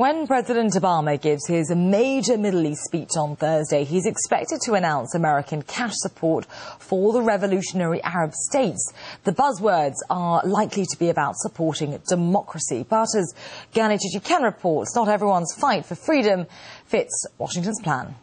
When President Obama gives his major Middle East speech on Thursday, he's expected to announce American cash support for the revolutionary Arab states. The buzzwords are likely to be about supporting democracy. But as Gani Chichiken reports, not everyone's fight for freedom fits Washington's plan.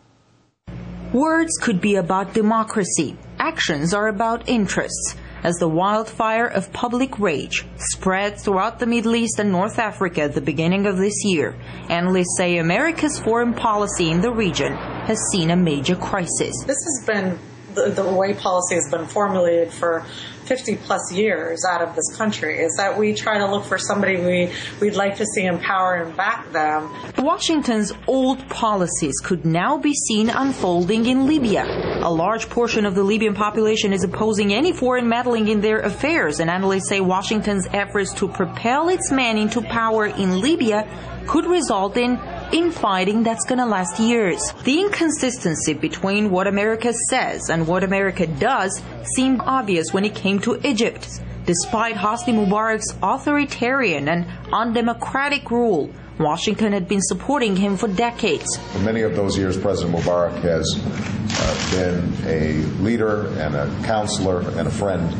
Words could be about democracy. Actions are about interests. As the wildfire of public rage spread throughout the Middle East and North Africa at the beginning of this year, analysts say America's foreign policy in the region has seen a major crisis. This has been the way policy has been formulated for 50 plus years out of this country, is that we try to look for somebody we'd like to see in power and back them. Washington's old policies could now be seen unfolding in Libya. A large portion of the Libyan population is opposing any foreign meddling in their affairs, and analysts say Washington's efforts to propel its men into power in Libya could result in infighting that's going to last years. The inconsistency between what America says and what America does seemed obvious when it came to Egypt. Despite Hosni Mubarak's authoritarian and undemocratic rule, Washington had been supporting him for decades. For many of those years, President Mubarak has been a leader and a counselor and a friend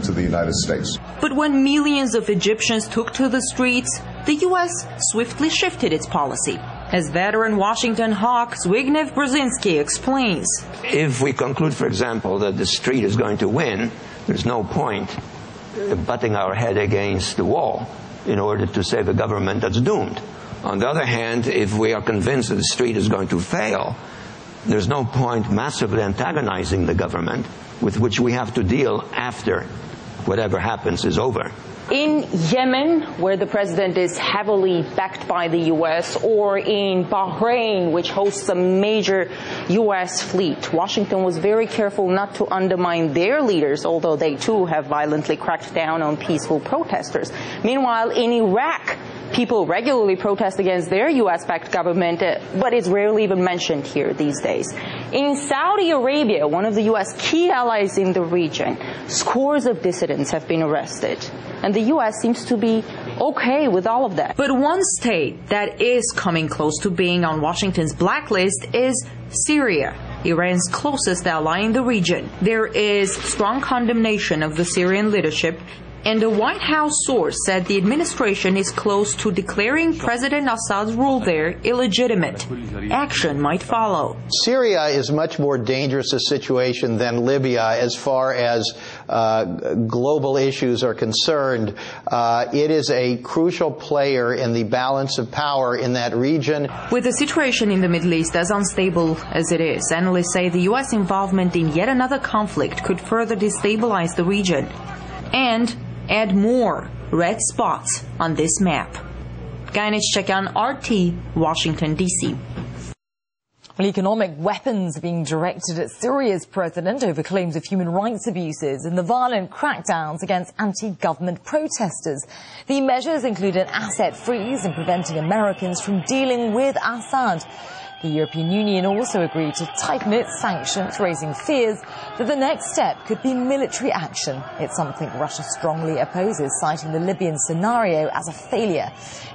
to the United States. But when millions of Egyptians took to the streets, the U.S. swiftly shifted its policy. As veteran Washington hawk Zbigniew Brzezinski explains. If we conclude, for example, that the street is going to win, there's no point butting our head against the wall in order to save a government that's doomed. On the other hand, if we are convinced that the street is going to fail, there's no point massively antagonizing the government with which we have to deal after whatever happens is over. In Yemen, where the president is heavily backed by the U.S., or in Bahrain, which hosts a major U.S. fleet, Washington was very careful not to undermine their leaders, although they too have violently cracked down on peaceful protesters. Meanwhile, in Iraq, people regularly protest against their U.S.-backed government, but it's rarely even mentioned here these days. In Saudi Arabia, one of the U.S. key allies in the region, scores of dissidents have been arrested. And the U.S. seems to be okay with all of that. But one state that is coming close to being on Washington's blacklist is Syria, Iran's closest ally in the region. There is strong condemnation of the Syrian leadership, and a White House source said the administration is close to declaring President Assad's rule there illegitimate. Action might follow. Syria is much more dangerous a situation than Libya as far as global issues are concerned. It is a crucial player in the balance of power in that region. With the situation in the Middle East as unstable as it is, analysts say the U.S. involvement in yet another conflict could further destabilize the region and add more red spots on this map. Gani Chichiken, RT, Washington, D.C. Well, economic weapons are being directed at Syria's president over claims of human rights abuses and the violent crackdowns against anti-government protesters. The measures include an asset freeze and preventing Americans from dealing with Assad. The European Union also agreed to tighten its sanctions, raising fears that the next step could be military action. It's something Russia strongly opposes, citing the Libyan scenario as a failure.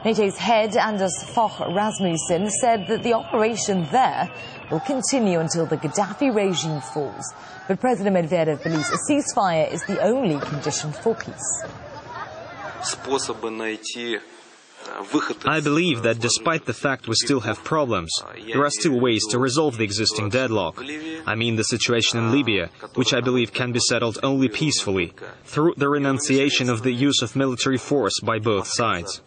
NATO's head, Anders Fogh Rasmussen, said that the operation there will continue until the Gaddafi regime falls. But President Medvedev believes a ceasefire is the only condition for peace. I believe that despite the fact we still have problems, there are still ways to resolve the existing deadlock. I mean the situation in Libya, which I believe can be settled only peacefully, through the renunciation of the use of military force by both sides.